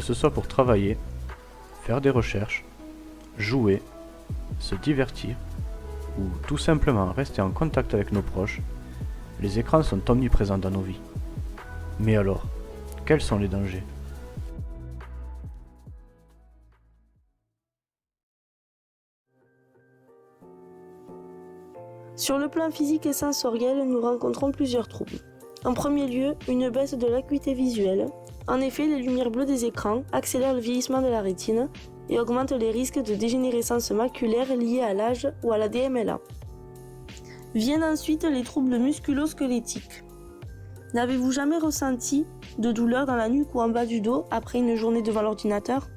ce soit pour travailler, faire des recherches, jouer, se divertir ou tout simplement rester en contact avec nos proches, les écrans sont omniprésents dans nos vies. Mais alors, quels sont les dangers ? Sur le plan physique et sensoriel, nous rencontrons plusieurs troubles. En premier lieu, une baisse de l'acuité visuelle. En effet, les lumières bleues des écrans accélèrent le vieillissement de la rétine et augmentent les risques de dégénérescence maculaire liés à l'âge ou à la DMLA. Viennent ensuite les troubles musculo-squelettiques. N'avez-vous jamais ressenti de douleur dans la nuque ou en bas du dos après une journée devant l'ordinateur ?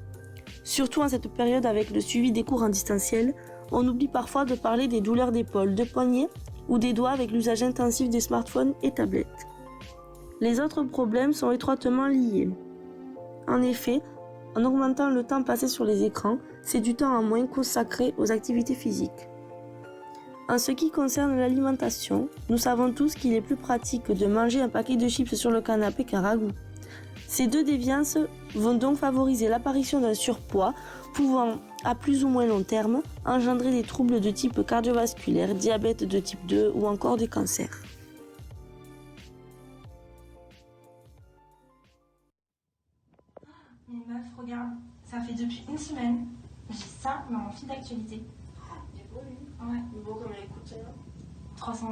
Surtout en cette période avec le suivi des cours en distanciel, on oublie parfois de parler des douleurs d'épaule, de poignets ou des doigts avec l'usage intensif des smartphones et tablettes. Les autres problèmes sont étroitement liés. En effet, en augmentant le temps passé sur les écrans, c'est du temps en moins consacré aux activités physiques. En ce qui concerne l'alimentation, nous savons tous qu'il est plus pratique de manger un paquet de chips sur le canapé qu'un ragoût. Ces deux déviances vont donc favoriser l'apparition d'un surpoids pouvant, à plus ou moins long terme, engendrer des troubles de type cardiovasculaire, diabète de type 2 ou encore des cancers. Mais meuf, regarde, ça fait depuis une semaine, j'ai ça dans mon fil d'actualité. Il est beau lui. Ouais. Il est beau comme elle coûte. 300 €.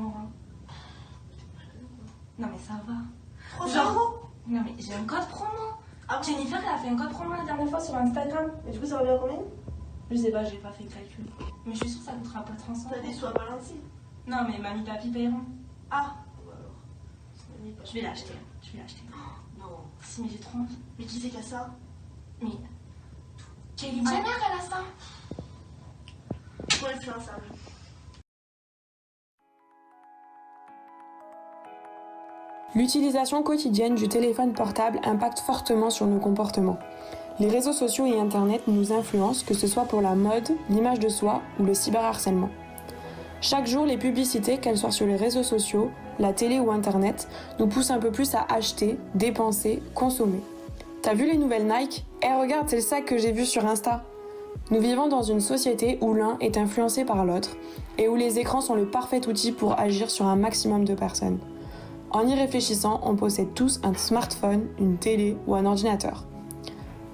Non mais ça va. 300 €. Non mais j'ai un code promo. Ah, Jennifer elle a fait un code promo la dernière fois sur Instagram. mais du coup ça revient à combien? Je sais pas, j'ai pas fait le calcul. Mais je suis sûre que ça coûtera pas 300 T'as €. dit soit Balenci. Non mais mamie papi paieront. Ah, ou alors. Je vais l'acheter. Non. Si mais j'ai trop envie. Mais qui c'est qui a ça? Mais Kylie Jenner elle a ça. Trop influençable. L'utilisation quotidienne du téléphone portable impacte fortement sur nos comportements. Les réseaux sociaux et Internet nous influencent, que ce soit pour la mode, l'image de soi ou le cyberharcèlement. Chaque jour, les publicités, qu'elles soient sur les réseaux sociaux, la télé ou Internet, nous poussent un peu plus à acheter, dépenser, consommer. T'as vu les nouvelles Nike ? Regarde, c'est le sac que j'ai vu sur Insta. Nous vivons dans une société où l'un est influencé par l'autre et où les écrans sont le parfait outil pour agir sur un maximum de personnes. En y réfléchissant, on possède tous un smartphone, une télé ou un ordinateur.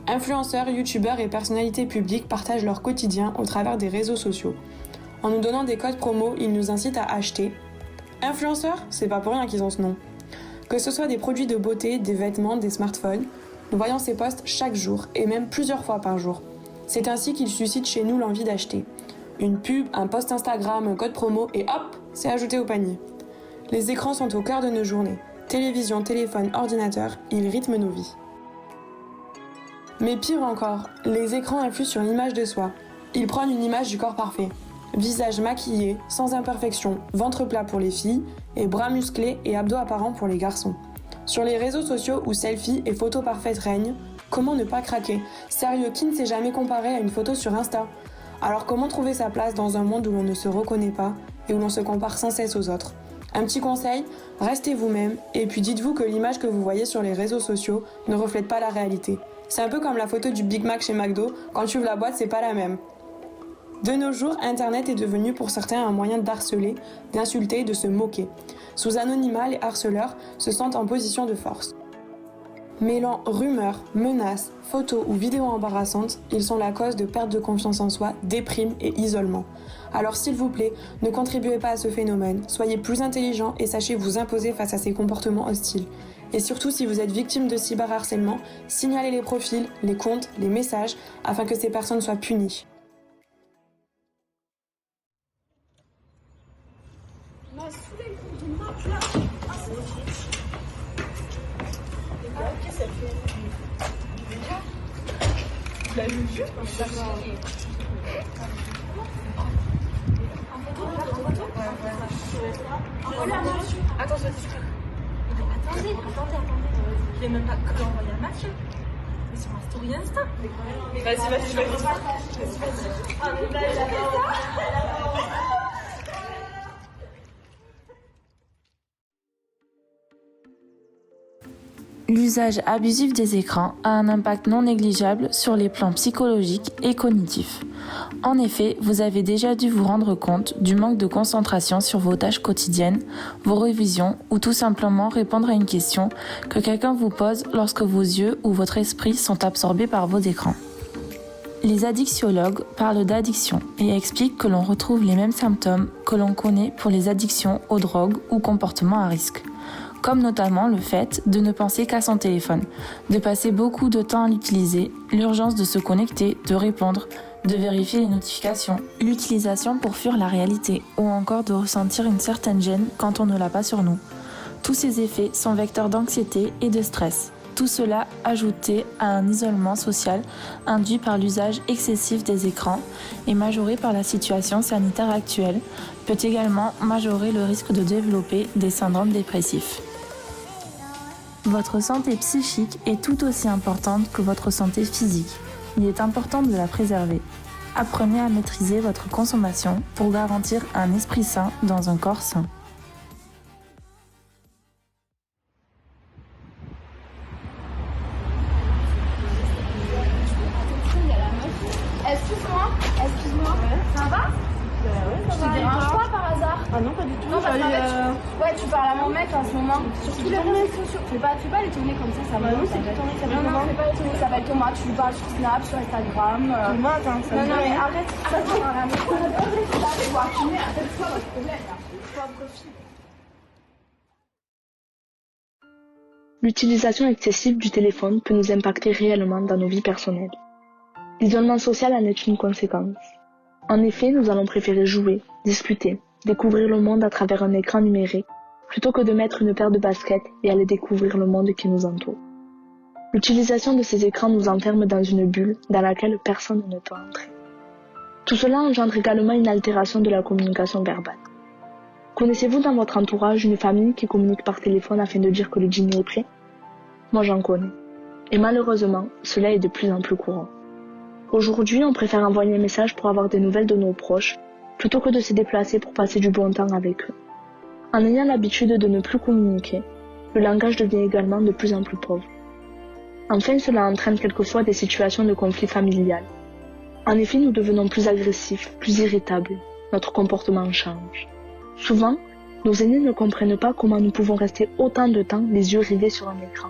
Influenceurs, youtubeurs et personnalités publiques partagent leur quotidien au travers des réseaux sociaux. En nous donnant des codes promo, ils nous incitent à acheter. Influenceurs, c'est pas pour rien qu'ils ont ce nom. Que ce soit des produits de beauté, des vêtements, des smartphones, nous voyons ces posts chaque jour et même plusieurs fois par jour. C'est ainsi qu'ils suscitent chez nous l'envie d'acheter. Une pub, un post Instagram, un code promo et hop, c'est ajouté au panier. Les écrans sont au cœur de nos journées. Télévision, téléphone, ordinateur, ils rythment nos vies. Mais pire encore, les écrans influent sur l'image de soi. Ils prennent une image du corps parfait. Visage maquillé, sans imperfection, ventre plat pour les filles et bras musclés et abdos apparents pour les garçons. Sur les réseaux sociaux où selfies et photos parfaites règnent, comment ne pas craquer ? Sérieux, qui ne s'est jamais comparé à une photo sur Insta ? Alors comment trouver sa place dans un monde où l'on ne se reconnaît pas et où l'on se compare sans cesse aux autres ? Un petit conseil, restez vous-même et puis dites-vous que l'image que vous voyez sur les réseaux sociaux ne reflète pas la réalité. C'est un peu comme la photo du Big Mac chez McDo, quand tu ouvres la boîte, c'est pas la même. De nos jours, Internet est devenu pour certains un moyen d'harceler, d'insulter, de se moquer. Sous anonymat, les harceleurs se sentent en position de force. Mêlant rumeurs, menaces, photos ou vidéos embarrassantes, ils sont la cause de perte de confiance en soi, déprime et isolement. Alors s'il vous plaît, ne contribuez pas à ce phénomène, soyez plus intelligents et sachez vous imposer face à ces comportements hostiles. Et surtout, si vous êtes victime de cyberharcèlement, signalez les profils, les comptes, les messages, afin que ces personnes soient punies. Attention, attendez. Je vais même pas envoyer un match. Mais sur ma story Insta. Vas-y. Ah, mais L'usage abusif des écrans a un impact non négligeable sur les plans psychologiques et cognitifs. En effet, vous avez déjà dû vous rendre compte du manque de concentration sur vos tâches quotidiennes, vos révisions ou tout simplement répondre à une question que quelqu'un vous pose lorsque vos yeux ou votre esprit sont absorbés par vos écrans. Les addictiologues parlent d'addiction et expliquent que l'on retrouve les mêmes symptômes que l'on connaît pour les addictions aux drogues ou comportements à risque, comme notamment le fait de ne penser qu'à son téléphone, de passer beaucoup de temps à l'utiliser, l'urgence de se connecter, de répondre, de vérifier les notifications, l'utilisation pour fuir la réalité ou encore de ressentir une certaine gêne quand on ne l'a pas sur nous. Tous ces effets sont vecteurs d'anxiété et de stress. Tout cela ajouté à un isolement social induit par l'usage excessif des écrans et majoré par la situation sanitaire actuelle, peut également majorer le risque de développer des syndromes dépressifs. Votre santé psychique est tout aussi importante que votre santé physique. Il est important de la préserver. Apprenez à maîtriser votre consommation pour garantir un esprit sain dans un corps sain. Excuse-moi, ça va? Je te dérange pas par hasard? Ah non, pas du tout. Non, parce qu'en fait, ouais, tu parles à mon mec en ce moment. Sur tous les réseaux sociaux. Fais pas les tourner comme ça va. Non, c'est pas tourné, ça s'appelle Non, comment? fais pas les tourner, ça s'appelle Thomas. Tu lui parles sur Snap, sur Instagram. Thomas, attends, ça Non, me mais dit rien. arrête, ça te rend rien. C'est quoi votre problème là? Pauvre fille. L'utilisation excessive du téléphone peut nous impacter réellement dans nos vies personnelles. L'isolement social en est une conséquence. En effet, nous allons préférer jouer, discuter, découvrir le monde à travers un écran numérique, plutôt que de mettre une paire de baskets et aller découvrir le monde qui nous entoure. L'utilisation de ces écrans nous enferme dans une bulle dans laquelle personne ne peut entrer. Tout cela engendre également une altération de la communication verbale. Connaissez-vous dans votre entourage une famille qui communique par téléphone afin de dire que le dîner est prêt? Moi j'en connais. Et malheureusement, cela est de plus en plus courant. Aujourd'hui, on préfère envoyer un message pour avoir des nouvelles de nos proches, plutôt que de se déplacer pour passer du bon temps avec eux. En ayant l'habitude de ne plus communiquer, le langage devient également de plus en plus pauvre. Enfin, cela entraîne quelquefois des situations de conflit familial. En effet, nous devenons plus agressifs, plus irritables, notre comportement change. Souvent, nos aînés ne comprennent pas comment nous pouvons rester autant de temps les yeux rivés sur un écran.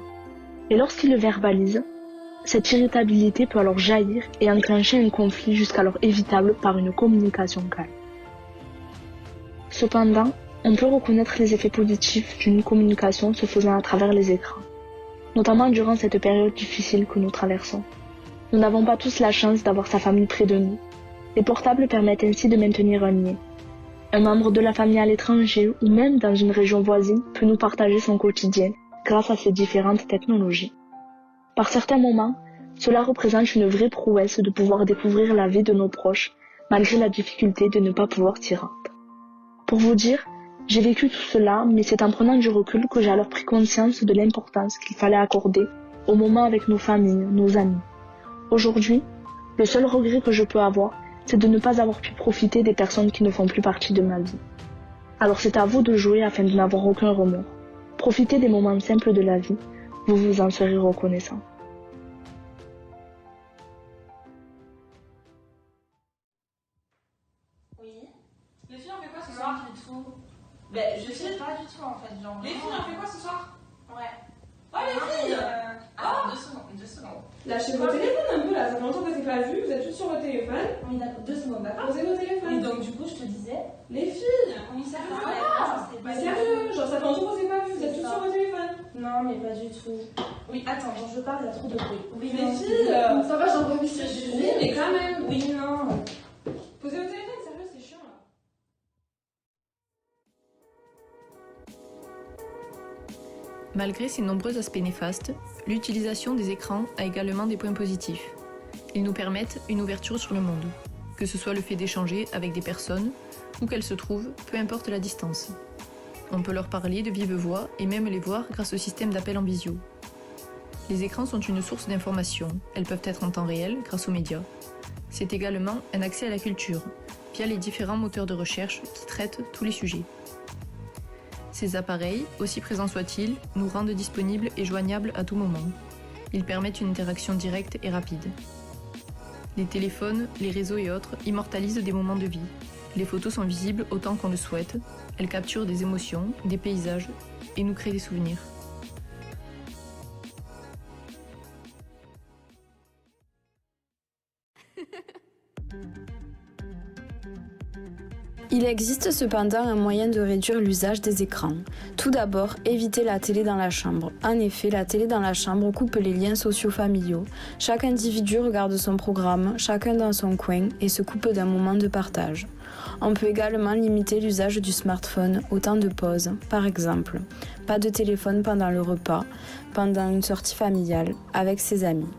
Et lorsqu'ils le verbalisent, cette irritabilité peut alors jaillir et enclencher un conflit jusqu'alors évitable par une communication calme. Cependant, on peut reconnaître les effets positifs d'une communication se faisant à travers les écrans, notamment durant cette période difficile que nous traversons. Nous n'avons pas tous la chance d'avoir sa famille près de nous. Les portables permettent ainsi de maintenir un lien. Un membre de la famille à l'étranger ou même dans une région voisine peut nous partager son quotidien grâce à ces différentes technologies. Par certains moments, cela représente une vraie prouesse de pouvoir découvrir la vie de nos proches, malgré la difficulté de ne pas pouvoir s'y rendre. Pour vous dire, j'ai vécu tout cela, mais c'est en prenant du recul que j'ai alors pris conscience de l'importance qu'il fallait accorder au moment avec nos familles, nos amis. Aujourd'hui, le seul regret que je peux avoir, c'est de ne pas avoir pu profiter des personnes qui ne font plus partie de ma vie. Alors c'est à vous de jouer afin de n'avoir aucun remords. Profitez des moments simples de la vie, vous vous en serez reconnaissant. Oui. Les filles, on fait quoi ce soir? Pas du tout. Ben, je sais pas du tout en fait. Genre, les filles, on fait quoi ce soir? Ouais. Oh, les filles! Attends, 2 secondes. Lâchez vos téléphones un peu là, ça fait longtemps que c'est pas vu, vous êtes tous sur votre téléphone. Oui, d'accord, 2 secondes, d'accord? Posez vos téléphones. Oui, donc du coup, je te disais. Les filles! Oui, ça Ah, va. mais sérieux, genre ça fait longtemps qu'on s'est pas vu, vous êtes tous sur votre téléphone. Non, mais pas du tout. Oui, attends, quand je parle, il y a trop de bruit. Oui, Les non, filles, ça va, j'en revis sur Oui, mais quand même. Oui, non. Posez vos téléphones, sérieux, c'est chiant là. Malgré ses nombreux aspects néfastes, l'utilisation des écrans a également des points positifs. Ils nous permettent une ouverture sur le monde, que ce soit le fait d'échanger avec des personnes, où qu'elles se trouvent, peu importe la distance. On peut leur parler de vive voix et même les voir grâce au système d'appel en visio. Les écrans sont une source d'information, elles peuvent être en temps réel grâce aux médias. C'est également un accès à la culture, via les différents moteurs de recherche qui traitent tous les sujets. Ces appareils, aussi présents soient-ils, nous rendent disponibles et joignables à tout moment. Ils permettent une interaction directe et rapide. Les téléphones, les réseaux et autres immortalisent des moments de vie. Les photos sont visibles autant qu'on le souhaite, elles capturent des émotions, des paysages et nous créent des souvenirs. Il existe cependant un moyen de réduire l'usage des écrans. Tout d'abord, évitez la télé dans la chambre. En effet, la télé dans la chambre coupe les liens sociaux familiaux. Chaque individu regarde son programme, chacun dans son coin, et se coupe d'un moment de partage. On peut également limiter l'usage du smartphone au temps de pause. Par exemple, pas de téléphone pendant le repas, pendant une sortie familiale, avec ses amis.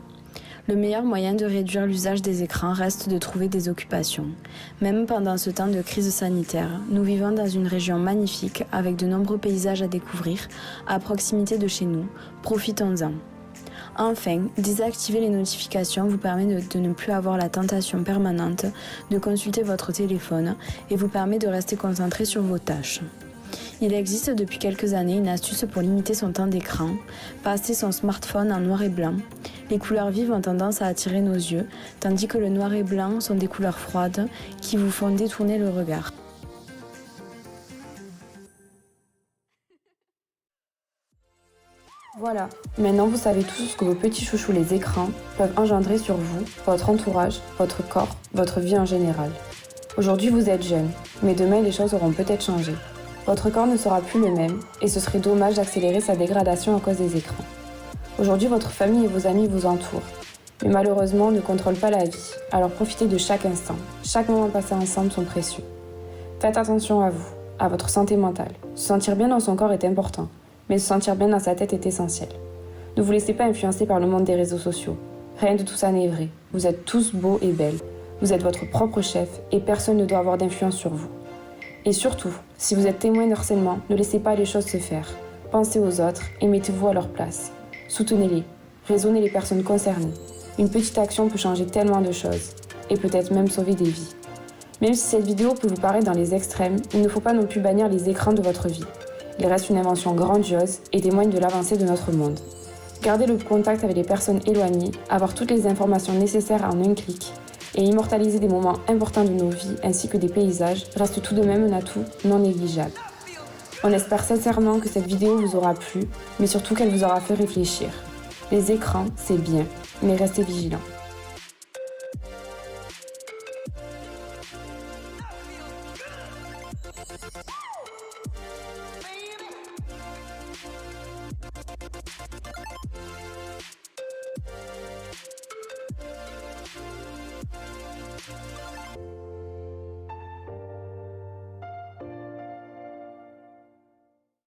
Le meilleur moyen de réduire l'usage des écrans reste de trouver des occupations. Même pendant ce temps de crise sanitaire, nous vivons dans une région magnifique avec de nombreux paysages à découvrir à proximité de chez nous. Profitons-en. Enfin, désactiver les notifications vous permet de ne plus avoir la tentation permanente de consulter votre téléphone et vous permet de rester concentré sur vos tâches. Il existe depuis quelques années une astuce pour limiter son temps d'écran, passer son smartphone en noir et blanc. Les couleurs vives ont tendance à attirer nos yeux, tandis que le noir et blanc sont des couleurs froides qui vous font détourner le regard. Voilà, maintenant vous savez tout ce que vos petits chouchous les écrans peuvent engendrer sur vous, votre entourage, votre corps, votre vie en général. Aujourd'hui vous êtes jeune, mais demain les choses auront peut-être changé. Votre corps ne sera plus le même et ce serait dommage d'accélérer sa dégradation à cause des écrans. Aujourd'hui, votre famille et vos amis vous entourent. Mais malheureusement, on ne contrôle pas la vie, alors profitez de chaque instant. Chaque moment passé ensemble sont précieux. Faites attention à vous, à votre santé mentale. Se sentir bien dans son corps est important, mais se sentir bien dans sa tête est essentiel. Ne vous laissez pas influencer par le monde des réseaux sociaux. Rien de tout ça n'est vrai. Vous êtes tous beaux et belles. Vous êtes votre propre chef et personne ne doit avoir d'influence sur vous. Et surtout, si vous êtes témoin de harcèlement, ne laissez pas les choses se faire. Pensez aux autres et mettez-vous à leur place. Soutenez-les, raisonnez les personnes concernées. Une petite action peut changer tellement de choses, et peut-être même sauver des vies. Même si cette vidéo peut vous paraître dans les extrêmes, il ne faut pas non plus bannir les écrans de votre vie. Ils restent une invention grandiose et témoignent de l'avancée de notre monde. Garder le contact avec les personnes éloignées, avoir toutes les informations nécessaires en un clic, et immortaliser des moments importants de nos vies ainsi que des paysages reste tout de même un atout non négligeable. On espère sincèrement que cette vidéo vous aura plu, mais surtout qu'elle vous aura fait réfléchir. Les écrans, c'est bien, mais restez vigilants.